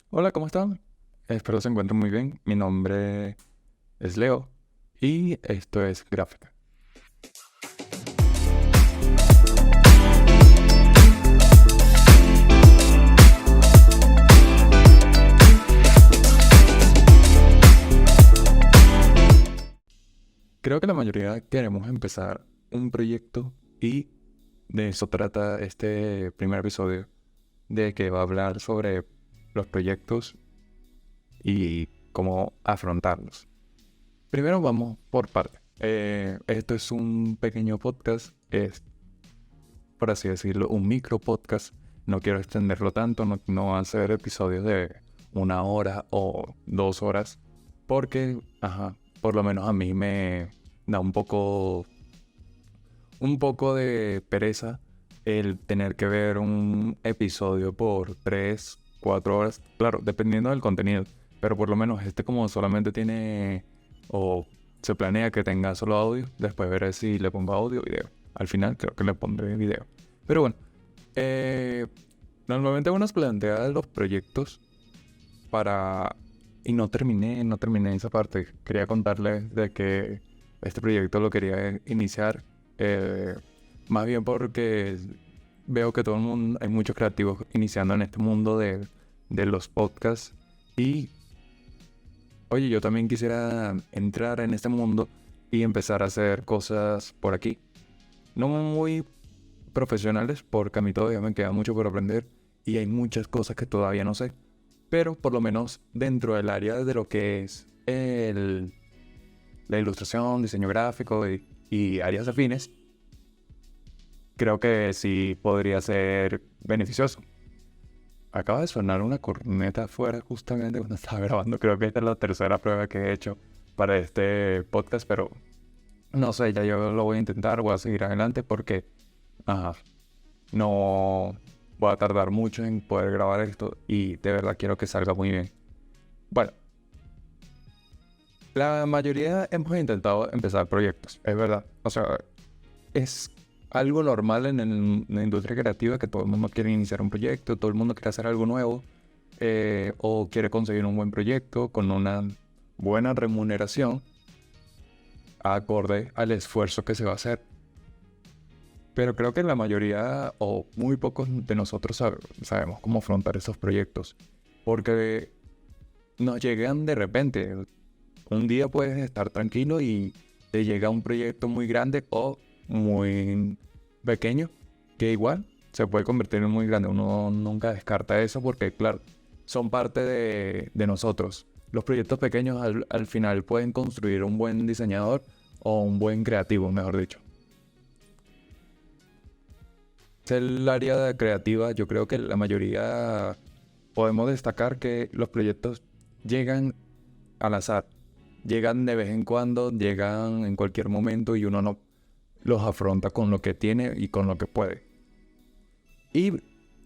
Hola, ¿cómo están? Espero se encuentren muy bien. Mi nombre es Leo y esto es Gráfica. Creo que la mayoría queremos empezar un proyecto y de eso trata este primer episodio, de que va a hablar sobre los proyectos y cómo afrontarlos. Primero vamos por partes. Esto es un pequeño podcast, es por así decirlo, un micro podcast. No quiero extenderlo tanto, no van a ser episodios de 1 hora o 2 horas, porque, por lo menos a mí me da un poco de pereza el tener que ver un episodio por 3, 4 horas, claro, dependiendo del contenido, pero por lo menos este como solamente tiene, o se planea que tenga solo audio, después veré si le pongo audio o video. Al final creo que le pondré video. Pero bueno, eh, normalmente uno se plantea los proyectos para... Y no terminé esa parte. Quería contarles de que este proyecto lo quería iniciar, eh, más bien porque veo que todo el mundo, hay muchos creativos iniciando en este mundo de los podcasts. Y, oye, yo también quisiera entrar en este mundo y empezar a hacer cosas por aquí. No muy profesionales, porque a mí todavía me queda mucho por aprender y hay muchas cosas que todavía no sé. Pero por lo menos dentro del área de lo que es la ilustración, diseño gráfico y áreas afines, creo que sí podría ser beneficioso. Acaba de sonar una corneta afuera justamente cuando estaba grabando. Creo que esta es la tercera prueba que he hecho para este podcast, pero no sé, ya yo lo voy a intentar, voy a seguir adelante porque ajá, no voy a tardar mucho en poder grabar esto y de verdad quiero que salga muy bien. Bueno, la mayoría hemos intentado empezar proyectos, es verdad. O sea, es algo normal en la industria creativa que todo el mundo quiere iniciar un proyecto, todo el mundo quiere hacer algo nuevo, o quiere conseguir un buen proyecto con una buena remuneración acorde al esfuerzo que se va a hacer. Pero creo que la mayoría o muy pocos de nosotros sabemos cómo afrontar esos proyectos. Porque nos llegan de repente. Un día puedes estar tranquilo y te llega un proyecto muy grande o muy pequeño, que igual se puede convertir en muy grande. Uno nunca descarta eso porque, claro, son parte de nosotros. Los proyectos pequeños al final pueden construir un buen diseñador o un buen creativo, mejor dicho. El área creativa, yo creo que la mayoría podemos destacar que los proyectos llegan al azar, llegan de vez en cuando, llegan en cualquier momento y uno no los afronta con lo que tiene y con lo que puede. Y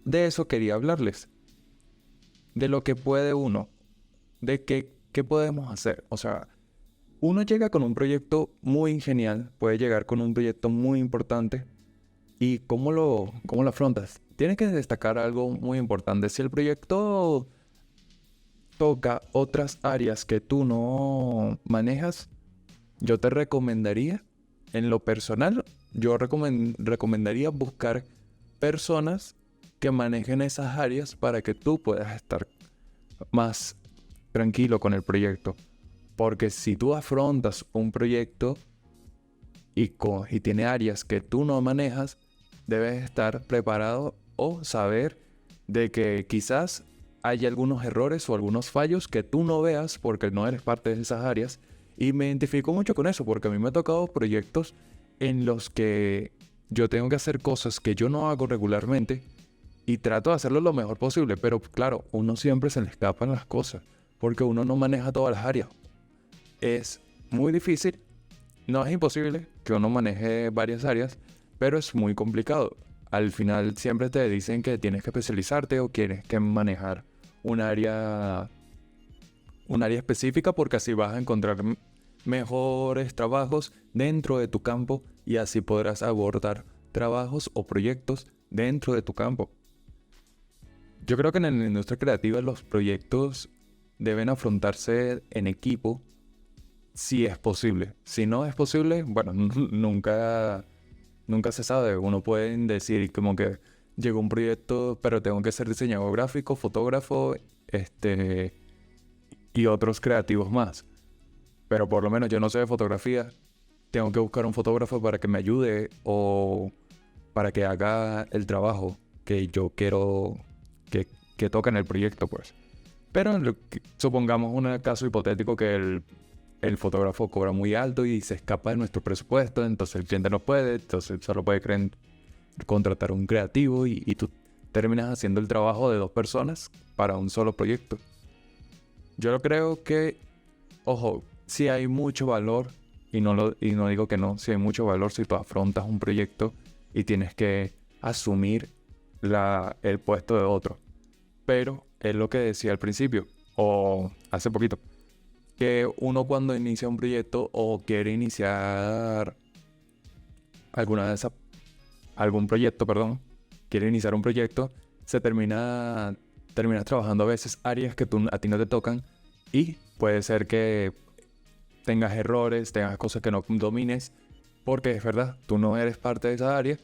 de eso quería hablarles, de lo que puede uno, de qué podemos hacer. O sea, uno llega con un proyecto muy genial, puede llegar con un proyecto muy importante. ¿Y cómo lo afrontas? Tienes que destacar algo muy importante. Si el proyecto toca otras áreas que tú no manejas, yo te recomendaría, en lo personal, yo recomendaría buscar personas que manejen esas áreas para que tú puedas estar más tranquilo con el proyecto. Porque si tú afrontas un proyecto y tiene áreas que tú no manejas, debes estar preparado o saber de que quizás hay algunos errores o algunos fallos que tú no veas porque no eres parte de esas áreas. Y me identifico mucho con eso porque a mí me ha tocado proyectos en los que yo tengo que hacer cosas que yo no hago regularmente y trato de hacerlo lo mejor posible, pero claro, uno siempre se le escapan las cosas porque uno no maneja todas las áreas. Es muy difícil, no es imposible que uno maneje varias áreas, pero es muy complicado. Al final siempre te dicen que tienes que especializarte o tienes que manejar un área, un área específica porque así vas a encontrar mejores trabajos dentro de tu campo y así podrás abordar trabajos o proyectos dentro de tu campo. Yo creo que en la industria creativa los proyectos deben afrontarse en equipo si es posible. Si no es posible, bueno, nunca se sabe. Uno puede decir como que llegó un proyecto, pero tengo que ser diseñador gráfico, fotógrafo, y otros creativos más. Pero por lo menos yo no sé de fotografía. Tengo que buscar un fotógrafo para que me ayude o para que haga el trabajo que yo quiero que toque en el proyecto, pues. Pero supongamos un caso hipotético que el fotógrafo cobra muy alto y se escapa de nuestro presupuesto, entonces el cliente no puede, entonces solo puede contratar un creativo y tú terminas haciendo el trabajo de dos personas para un solo proyecto. Yo creo que, ojo, si hay mucho valor, y no digo que no, si hay mucho valor si tú afrontas un proyecto y tienes que asumir el puesto de otro. Pero es lo que decía al principio, o hace poquito, que uno cuando inicia un proyecto o quiere iniciar alguna de esas, algún proyecto, perdón, quiere iniciar un proyecto, terminas trabajando a veces áreas que a ti no te tocan y puede ser que tengas errores, tengas cosas que no domines, porque es verdad, tú no eres parte de esa área,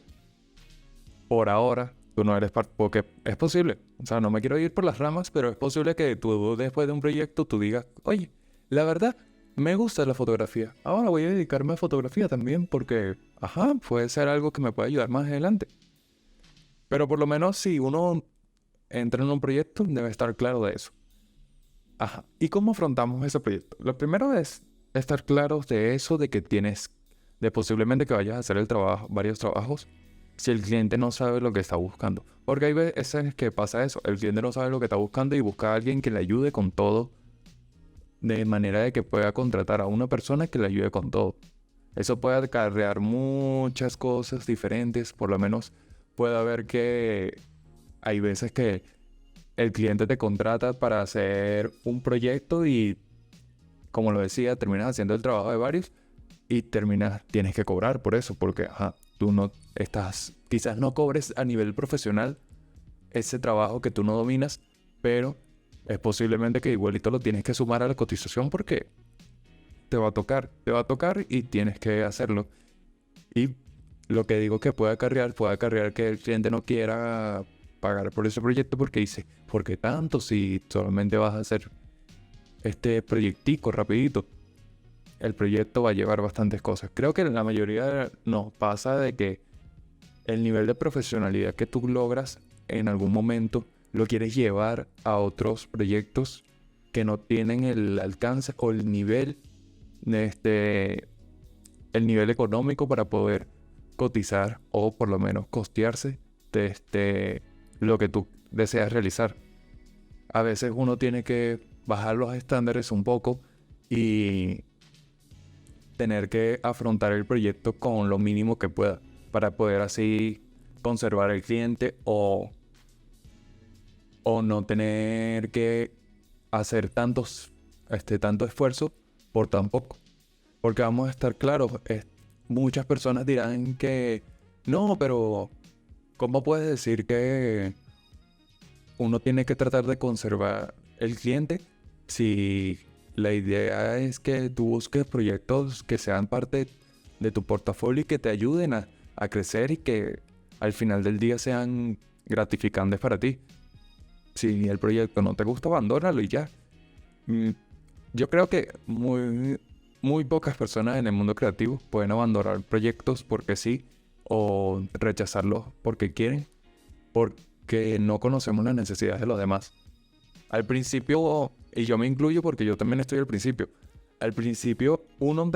por ahora, tú no eres parte, porque es posible, o sea, no me quiero ir por las ramas, pero es posible que tú después de un proyecto tú digas, oye, la verdad, me gusta la fotografía, ahora voy a dedicarme a fotografía también porque, ajá, puede ser algo que me puede ayudar más adelante. Pero por lo menos si uno entra en un proyecto, debe estar claro de eso. Ajá. ¿Y cómo afrontamos ese proyecto? Lo primero es estar claros de eso, de que de posiblemente que vayas a hacer varios trabajos, si el cliente no sabe lo que está buscando. Porque hay veces que pasa eso, el cliente no sabe lo que está buscando y busca a alguien que le ayude con todo, de manera de que pueda contratar a una persona que le ayude con todo. Eso puede acarrear muchas cosas diferentes, por lo menos puede haber que hay veces que el cliente te contrata para hacer un proyecto y, como lo decía, terminas haciendo el trabajo de varios y tienes que cobrar por eso, porque ajá, tú no estás, quizás no cobres a nivel profesional ese trabajo que tú no dominas, pero es posiblemente que igualito lo tienes que sumar a la cotización porque te va a tocar y tienes que hacerlo. Y lo que digo que puede acarrear que el cliente no quiera pagar por ese proyecto porque dice, ¿por qué tanto si solamente vas a hacer este proyectico rapidito? El proyecto va a llevar bastantes cosas. Creo que la mayoría nos pasa de que el nivel de profesionalidad que tú logras en algún momento lo quieres llevar a otros proyectos que no tienen el alcance o de el nivel económico para poder cotizar o por lo menos costearse de lo que tú deseas realizar. A veces uno tiene que bajar los estándares un poco y tener que afrontar el proyecto con lo mínimo que pueda para poder así conservar el cliente o no tener que hacer tanto esfuerzo por tan poco. Porque vamos a estar claros, muchas personas dirán que no, pero ¿cómo puedes decir que uno tiene que tratar de conservar el cliente si la idea es que tú busques proyectos que sean parte de tu portafolio y que te ayuden a crecer y que al final del día sean gratificantes para ti? Si el proyecto no te gusta, abandónalo y ya. Mm, Yo creo que muy pocas personas en el mundo creativo pueden abandonar proyectos porque sí o rechazarlos porque quieren, porque no conocemos las necesidades de los demás. Al principio, y yo me incluyo porque yo también estoy al principio uno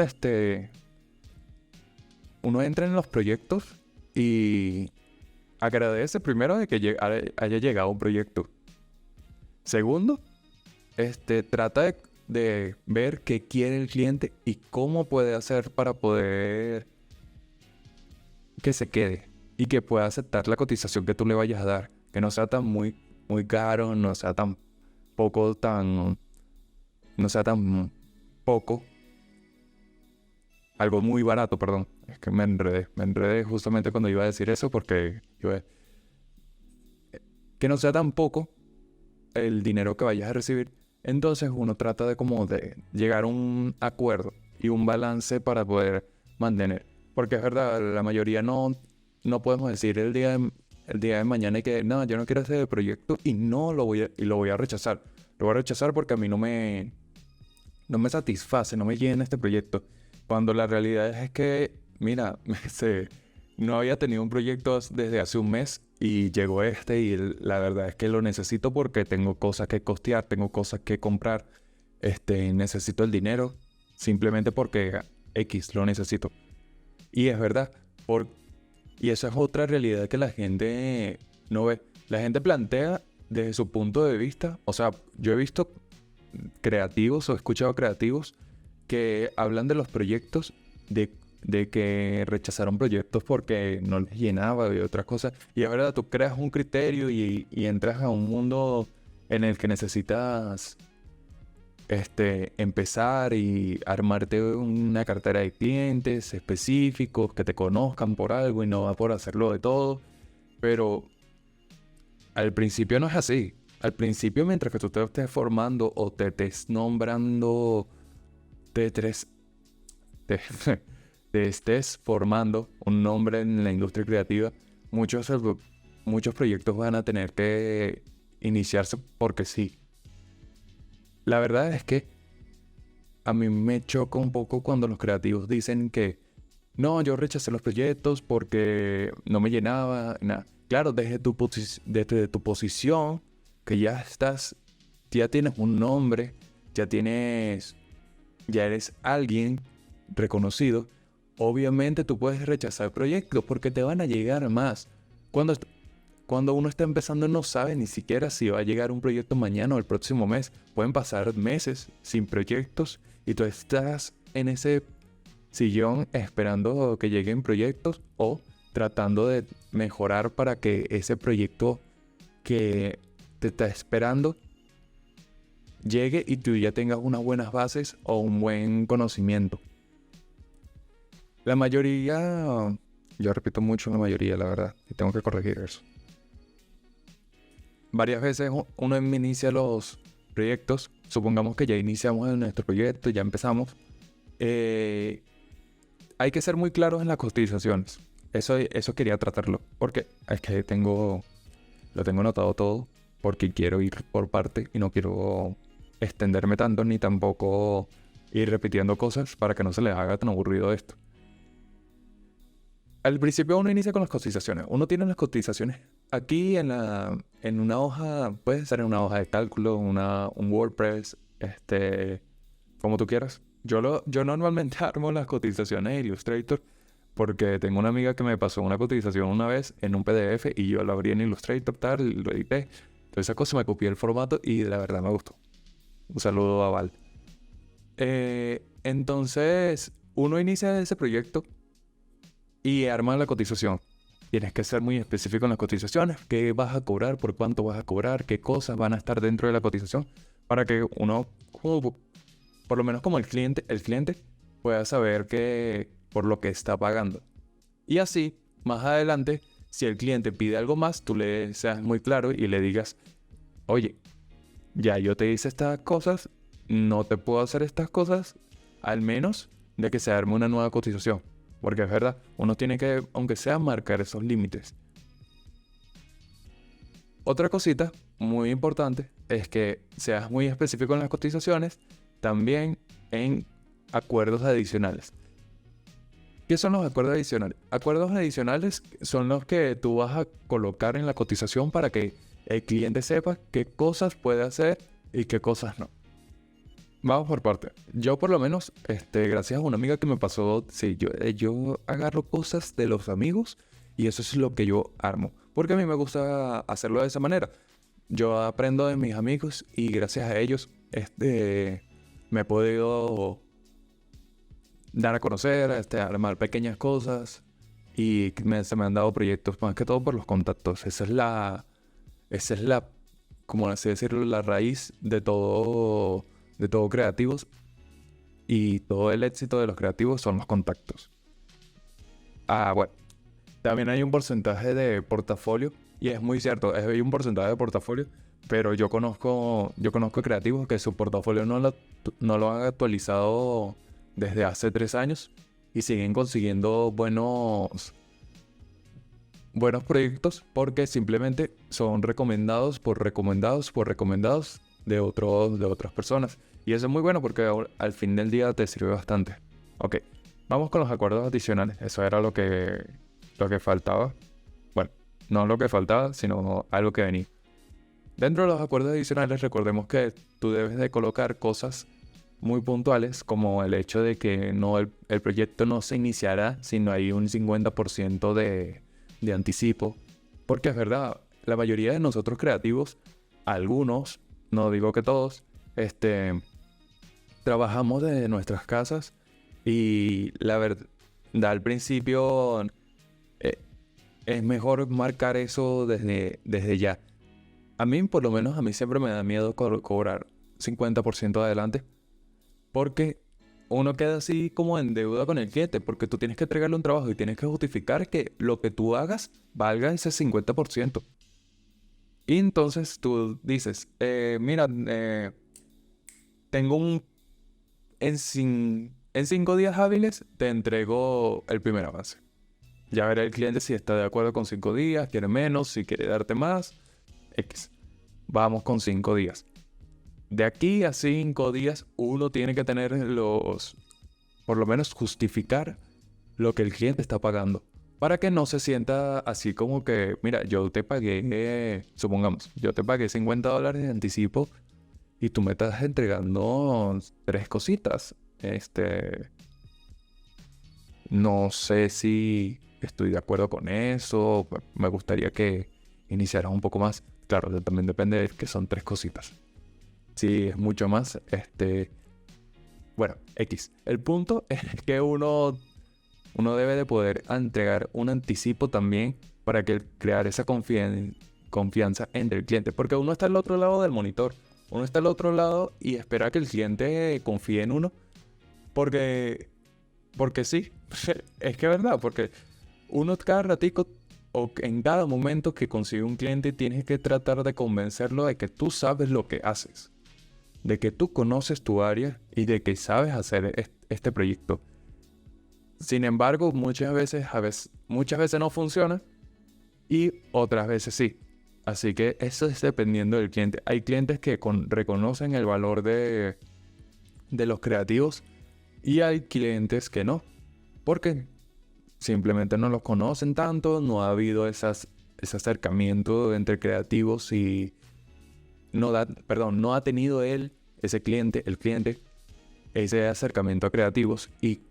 entra en los proyectos y agradece primero de que haya llegado un proyecto. Segundo, trata de ver qué quiere el cliente y cómo puede hacer para poder que se quede y que pueda aceptar la cotización que tú le vayas a dar. Que no sea muy caro, no sea tan poco, no sea tan poco, algo muy barato, perdón. Es que me enredé justamente cuando iba a decir eso porque que no sea tan poco el dinero que vayas a recibir. Entonces uno trata de como de llegar a un acuerdo y un balance para poder mantener. Porque es verdad, la mayoría no podemos decir el día de mañana que no, yo no quiero hacer el proyecto y no lo voy a rechazar. Lo voy a rechazar porque a mí no me satisface, no me llena este proyecto. Cuando la realidad es que, mira, no había tenido un proyecto desde hace un mes y llegó este y la verdad es que lo necesito porque tengo cosas que costear, tengo cosas que comprar, necesito el dinero simplemente porque X lo necesito. Y es verdad, y esa es otra realidad que la gente no ve. La gente plantea desde su punto de vista, o sea, yo he visto creativos o he escuchado creativos que hablan de los proyectos, de que rechazaron proyectos porque no les llenaba y otras cosas. Y es verdad, tú creas un criterio y entras a un mundo en el que necesitas empezar y armarte una cartera de clientes específicos que te conozcan por algo y no va por hacerlo de todo. Pero al principio no es así. Al principio, mientras que tú te estés formando o te estés nombrando, te, tres- te, te estés formando un nombre en la industria creativa, muchos, muchos proyectos van a tener que iniciarse porque sí. La verdad es que a mí me choca un poco cuando los creativos dicen que no, yo rechacé los proyectos porque no me llenaba, nada. Claro, desde tu posición, que ya tienes un nombre, ya eres alguien reconocido, obviamente tú puedes rechazar proyectos porque te van a llegar más. Cuando, cuando uno está empezando no sabe ni siquiera si va a llegar un proyecto mañana o el próximo mes. Pueden pasar meses sin proyectos y tú estás en ese sillón esperando que lleguen proyectos o tratando de mejorar para que ese proyecto que te está esperando llegue y tú ya tengas unas buenas bases o un buen conocimiento. La mayoría, yo repito mucho la mayoría, la verdad, y tengo que corregir eso. Varias veces uno inicia los proyectos, supongamos que ya iniciamos en nuestro proyecto, ya empezamos. Hay que ser muy claros en las cotizaciones. Eso quería tratarlo, porque es que lo tengo anotado todo, porque quiero ir por parte y no quiero extenderme tanto, ni tampoco ir repitiendo cosas para que no se les haga tan aburrido esto. Al principio uno inicia con las cotizaciones. Uno tiene las cotizaciones aquí en una hoja, puede ser en una hoja de cálculo, un WordPress, como tú quieras. Yo normalmente armo las cotizaciones en Illustrator porque tengo una amiga que me pasó una cotización una vez en un PDF y yo lo abrí en Illustrator, tal, y lo edité. Entonces esa cosa me copié el formato y la verdad me gustó. Un saludo a Val. Entonces uno inicia ese proyecto y arma la cotización. Tienes que ser muy específico en las cotizaciones. ¿Qué vas a cobrar? ¿Por cuánto vas a cobrar? ¿Qué cosas van a estar dentro de la cotización? Para que uno, por lo menos como el cliente pueda saber que por lo que está pagando. Y así, más adelante, si el cliente pide algo más, tú le seas muy claro y le digas, oye, ya yo te hice estas cosas, no te puedo hacer estas cosas, al menos de que se arme una nueva cotización. Porque es verdad, uno tiene que, aunque sea, marcar esos límites. Otra cosita muy importante es que seas muy específico en las cotizaciones, también en acuerdos adicionales. ¿Qué son los acuerdos adicionales? Acuerdos adicionales son los que tú vas a colocar en la cotización para que el cliente sepa qué cosas puede hacer y qué cosas no. Vamos por parte. Yo por lo menos, gracias a una amiga que me pasó, sí, yo agarro cosas de los amigos y eso es lo que yo armo. Porque a mí me gusta hacerlo de esa manera. Yo aprendo de mis amigos y gracias a ellos, me he podido dar a conocer, armar pequeñas cosas y se me han dado proyectos más que todo por los contactos. Esa es la, como así decirlo, la raíz de todo creativos y todo el éxito de los creativos son los contactos. Ah, bueno. También hay un porcentaje de portafolio Y es muy cierto, hay un porcentaje de portafolio, pero yo conozco creativos que su portafolio no lo han actualizado desde hace 3 años y siguen consiguiendo buenos proyectos porque simplemente son recomendados por recomendados por recomendados de otras personas. Y eso es muy bueno porque al fin del día te sirve bastante. Ok, vamos con los acuerdos adicionales. Eso era lo que faltaba. Bueno, no lo que faltaba, sino algo que venía. Dentro de los acuerdos adicionales, recordemos que tú debes de colocar cosas muy puntuales, como el hecho de que el proyecto no se iniciará si no hay un 50% de anticipo. Porque es verdad, la mayoría de nosotros creativos, algunos, no digo que todos, trabajamos desde nuestras casas y la verdad, al principio eh, es mejor marcar eso desde ya. A mí, por lo menos, a mí siempre me da miedo cobrar 50% adelante. Porque uno queda así como en deuda con el cliente, porque tú tienes que entregarle un trabajo y tienes que justificar que lo que tú hagas valga ese 50%. Y entonces tú dices, mira, tengo en 5 días hábiles te entrego el primer avance. Ya verá el cliente si está de acuerdo con 5 días, quiere menos, si quiere darte más, X. Vamos con 5 días. De aquí a 5 días, uno tiene que tener por lo menos justificar lo que el cliente está pagando. Para que no se sienta así como que, mira, yo te pagué, supongamos, yo te pagué $50 de anticipo y tú me estás entregando 3 cositas. No sé si estoy de acuerdo con eso. Me gustaría que iniciaras un poco más. Claro, también depende de que son 3 cositas. Si es mucho más, bueno, X. El punto es que uno debe de poder entregar un anticipo también para crear esa confianza entre el cliente. Porque uno está al otro lado del monitor. Uno está al otro lado y espera que el cliente confíe en uno. Porque sí. Es que es verdad. Porque uno cada ratico o en cada momento que consigue un cliente tienes que tratar de convencerlo de que tú sabes lo que haces. De que tú conoces tu área y de que sabes hacer este proyecto. Sin embargo, muchas veces no funciona y otras veces sí. Así que eso es dependiendo del cliente. Hay clientes que reconocen el valor de los creativos y hay clientes que no. Porque simplemente no los conocen tanto, no ha habido ese acercamiento entre creativos y no ha tenido el cliente, ese acercamiento a creativos. Y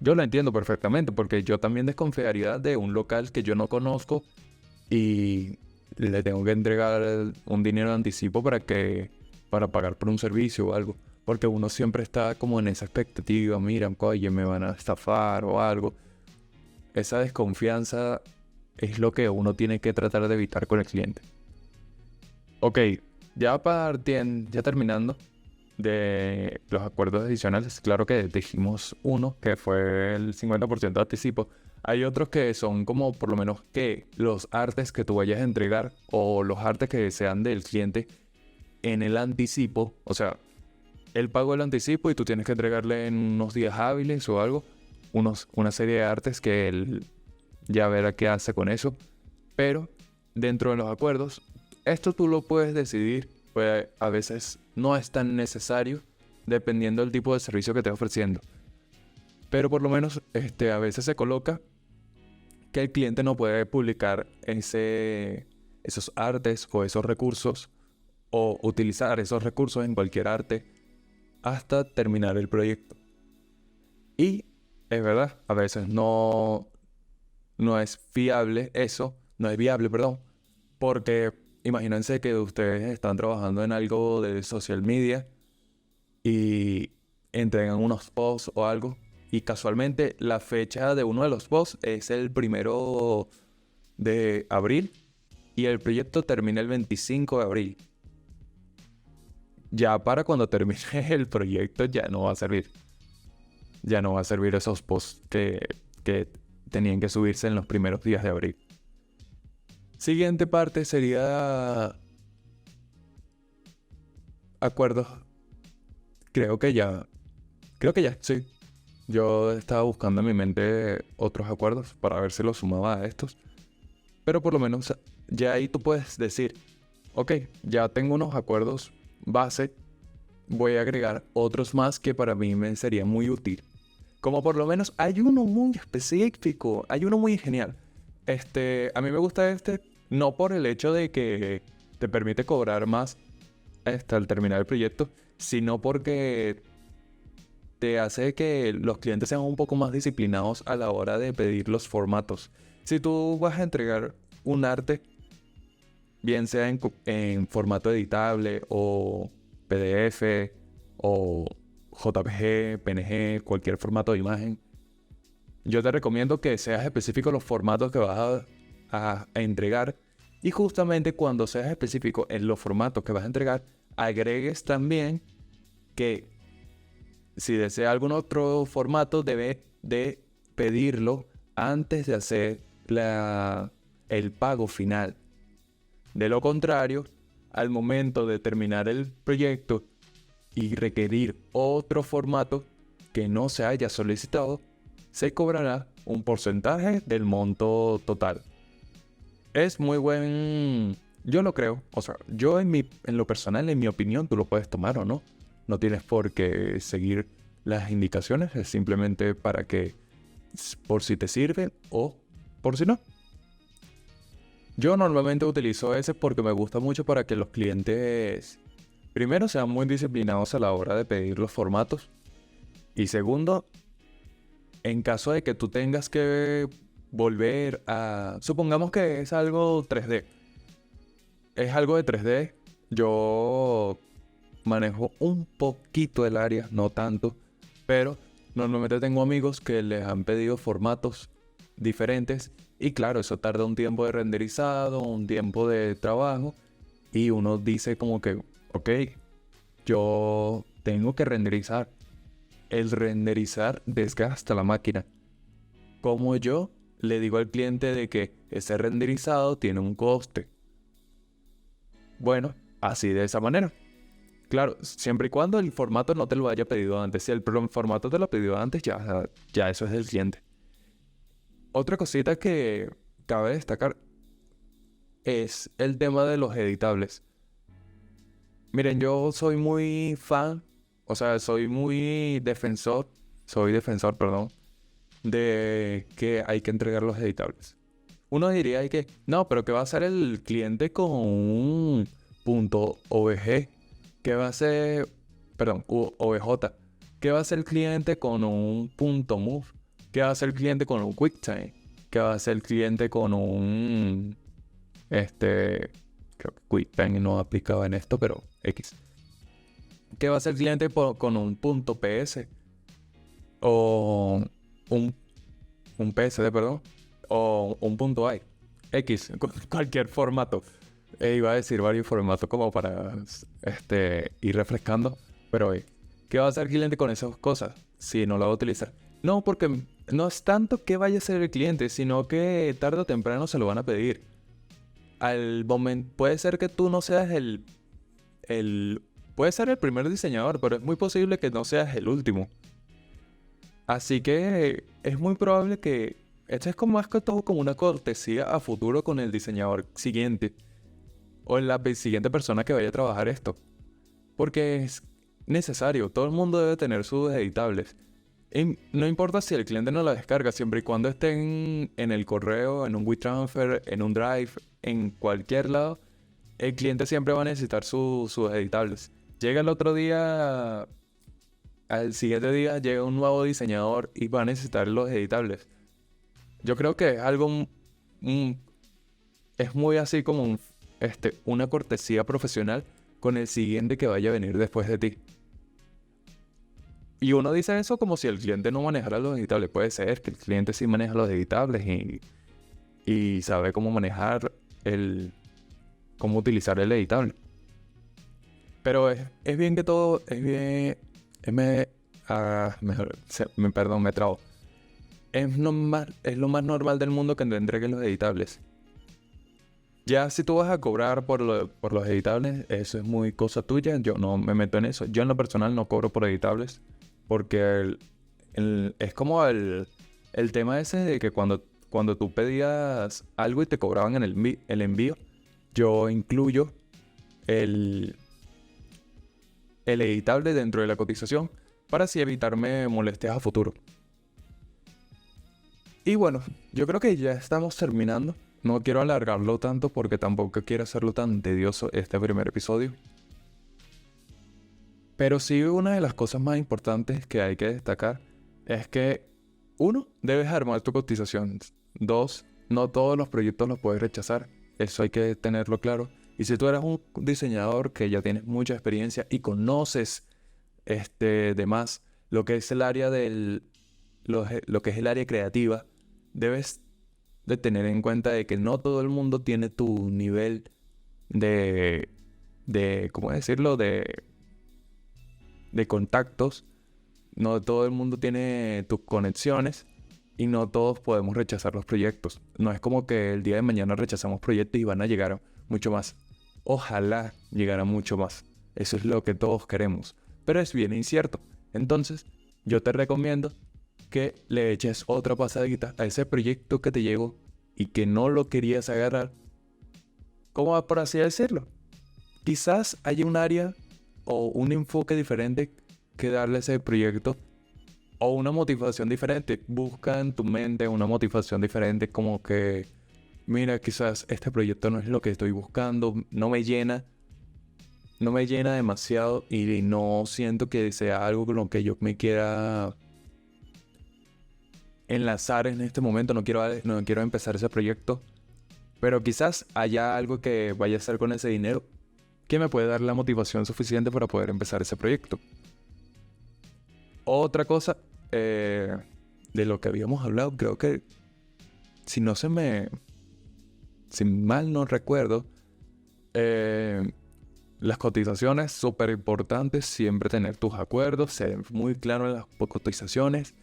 yo lo entiendo perfectamente porque yo también desconfiaría de un local que yo no conozco y le tengo que entregar un dinero de anticipo para pagar por un servicio o algo. Porque uno siempre está como en esa expectativa, mira, oye, me van a estafar o algo. Esa desconfianza es lo que uno tiene que tratar de evitar con el cliente. Ok, ya terminando de los acuerdos adicionales, claro que dijimos uno, que fue el 50% de anticipo. Hay otros que son como por lo menos que los artes que tú vayas a entregar o los artes que sean del cliente en el anticipo, o sea, él pagó el anticipo y tú tienes que entregarle en unos días hábiles o algo, una serie de artes que él ya verá qué hace con eso. Pero dentro de los acuerdos, esto tú lo puedes decidir, pues a veces no es tan necesario dependiendo del tipo de servicio que estés ofreciendo. Pero por lo menos a veces se coloca que el cliente no puede publicar esos artes o esos recursos o utilizar esos recursos en cualquier arte hasta terminar el proyecto. Y es verdad, a veces no es viable eso, no es viable, perdón, porque imagínense que ustedes están trabajando en algo de social media y entregan unos posts o algo y casualmente la fecha de uno de los posts es el 1 de abril y el proyecto termina el 25 de abril. Ya para cuando termine el proyecto ya no va a servir. Ya no va a servir esos posts que tenían que subirse en los primeros días de abril. Siguiente parte sería acuerdos. Creo que ya. Creo que ya, sí. Yo estaba buscando en mi mente otros acuerdos para ver si los sumaba a estos. Pero por lo menos ya ahí tú puedes decir, ok, ya tengo unos acuerdos base, voy a agregar otros más que para mí me sería muy útil. Como por lo menos hay uno muy específico, hay uno muy genial. A mí me gusta no por el hecho de que te permite cobrar más al terminar el proyecto, sino porque te hace que los clientes sean un poco más disciplinados a la hora de pedir los formatos. Si tú vas a entregar un arte, bien sea en formato editable o PDF o JPG, PNG, cualquier formato de imagen, yo te recomiendo que seas específico en los formatos que vas a entregar, y justamente cuando seas específico en los formatos que vas a entregar, agregues también que si desea algún otro formato debe de pedirlo antes de hacer el pago final. De lo contrario, al momento de terminar el proyecto y requerir otro formato que no se haya solicitado, se cobrará un porcentaje del monto total. Es muy buen... Yo lo creo. O sea, yo en lo personal, en mi opinión, tú lo puedes tomar o no. No tienes por qué seguir las indicaciones. Es simplemente para que, por si te sirve o por si no. Yo normalmente utilizo ese porque me gusta mucho para que los clientes, primero, sean muy disciplinados a la hora de pedir los formatos. Y segundo, en caso de que tú tengas que volver a... Supongamos que es algo 3D. Es algo de 3D. Yo manejo un poquito el área, no tanto. Pero normalmente tengo amigos que les han pedido formatos diferentes. Y claro, eso tarda un tiempo de renderizado, un tiempo de trabajo. Y uno dice como que, ok, yo tengo que renderizar. El renderizar desgasta la máquina. Como yo le digo al cliente de que ese renderizado tiene un coste. Bueno, así de esa manera. Claro, siempre y cuando el formato no te lo haya pedido antes. Si el formato te lo pidió antes, ya eso es del cliente. Otra cosita que cabe destacar es el tema de los editables. Miren, yo soy muy fan, o sea, soy defensor, perdón, de que hay que entregar los editables. Uno diría que, no, pero ¿qué va a hacer el cliente con un punto OBG? ¿Qué va a hacer, perdón, OBJ? ¿Qué va a hacer el cliente con un punto move? ¿Qué va a hacer el cliente con un QuickTime? ¿Qué va a hacer el cliente con un, creo que QuickTime no aplicaba en esto, pero X. ¿Qué va a hacer el cliente con un punto PS? O un PSD, perdón. O un punto I. X, cualquier formato. Iba a decir varios formatos como para ir refrescando. Pero ¿qué va a hacer el cliente con esas cosas si no lo va a utilizar? No, porque no es tanto que vaya a ser el cliente, sino que tarde o temprano se lo van a pedir. Al momento, puede ser que tú no seas puede ser el primer diseñador, pero es muy posible que no seas el último. Así que es muy probable que esto es como más que todo como una cortesía a futuro con el diseñador siguiente o la siguiente persona que vaya a trabajar esto. Porque es necesario, todo el mundo debe tener sus editables. Y no importa si el cliente no la descarga, siempre y cuando estén en el correo, en un WeTransfer, en un Drive, en cualquier lado, el cliente siempre va a necesitar sus editables. Llega el otro día, al siguiente día llega un nuevo diseñador y va a necesitar los editables. Yo creo que es algo, es muy así como una cortesía profesional con el siguiente que vaya a venir después de ti. Y uno dice eso como si el cliente no manejara los editables. Puede ser que el cliente sí maneja los editables y sabe cómo manejar cómo utilizar el editable. Pero es bien que todo, es bien, perdón, me trabo. Es lo más normal del mundo que te entreguen los editables. Ya si tú vas a cobrar por los editables, eso es muy cosa tuya. Yo no me meto en eso. Yo en lo personal no cobro por editables porque es como el tema ese de que cuando tú pedías algo y te cobraban en el envío, yo incluyo el, el editable dentro de la cotización para así evitarme molestias a futuro. Y bueno, yo creo que ya estamos terminando. No quiero alargarlo tanto porque tampoco quiero hacerlo tan tedioso este primer episodio. Pero sí, una de las cosas más importantes que hay que destacar es que, uno, debes armar tu cotización. Dos, no todos los proyectos los puedes rechazar. Eso hay que tenerlo claro. Y si tú eres un diseñador que ya tienes mucha experiencia y conoces de más lo que es el área lo que es el área creativa, debes de tener en cuenta de que no todo el mundo tiene tu nivel de, ¿cómo decirlo? De contactos. No todo el mundo tiene tus conexiones y no todos podemos rechazar los proyectos. No es como que el día de mañana rechazamos proyectos y van a llegar mucho más. Ojalá llegara mucho más. Eso es lo que todos queremos. Pero es bien incierto. Entonces, yo te recomiendo que le eches otra pasadita a ese proyecto que te llegó y que no lo querías agarrar. ¿Cómo por así decirlo? Quizás haya un área o un enfoque diferente que darle a ese proyecto o una motivación diferente. Busca en tu mente una motivación diferente, como que, mira, quizás este proyecto no es lo que estoy buscando, no me llena demasiado y no siento que sea algo con lo que yo me quiera enlazar en este momento. No quiero empezar ese proyecto, pero quizás haya algo que vaya a hacer con ese dinero que me puede dar la motivación suficiente para poder empezar ese proyecto. Otra cosa de lo que habíamos hablado, creo que si mal no recuerdo, las cotizaciones, súper importantes, siempre tener tus acuerdos, ser muy claro en las cotizaciones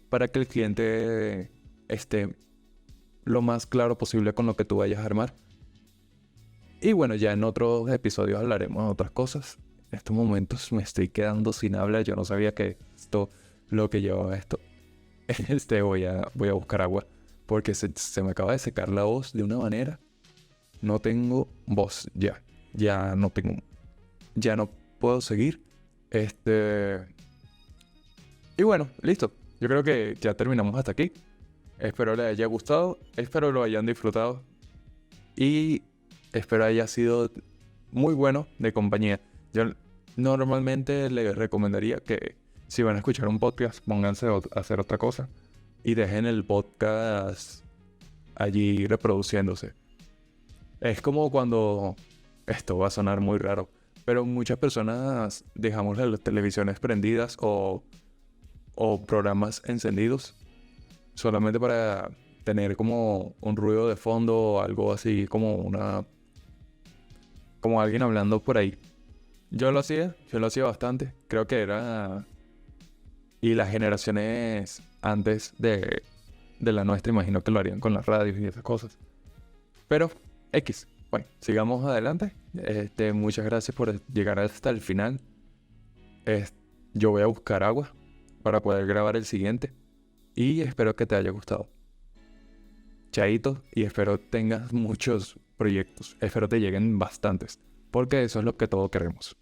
para que el cliente esté lo más claro posible con lo que tú vayas a armar. Y bueno, ya en otros episodios hablaremos de otras cosas. En estos momentos me estoy quedando sin habla. Yo no sabía que lo que llevaba esto. Voy a buscar agua porque se me acaba de secar la voz de una manera. No tengo voz ya. Ya no puedo seguir. Y bueno, listo. Yo creo que ya terminamos hasta aquí. Espero les haya gustado. Espero lo hayan disfrutado. Y espero haya sido muy bueno de compañía. Yo normalmente les recomendaría que si van a escuchar un podcast, pónganse a hacer otra cosa y dejen el podcast allí reproduciéndose. Es como cuando, esto va a sonar muy raro, pero muchas personas dejamos las televisiones prendidas o programas encendidos solamente para tener como un ruido de fondo o algo así, como alguien hablando por ahí. Yo lo hacía bastante. Creo que era... Y las generaciones antes de la nuestra, imagino que lo harían con las radios y esas cosas. Pero, X. Bueno, sigamos adelante. Muchas gracias por llegar hasta el final. Yo voy a buscar agua para poder grabar el siguiente. Y espero que te haya gustado. Chaito, y espero tengas muchos proyectos. Espero te lleguen bastantes, porque eso es lo que todos queremos.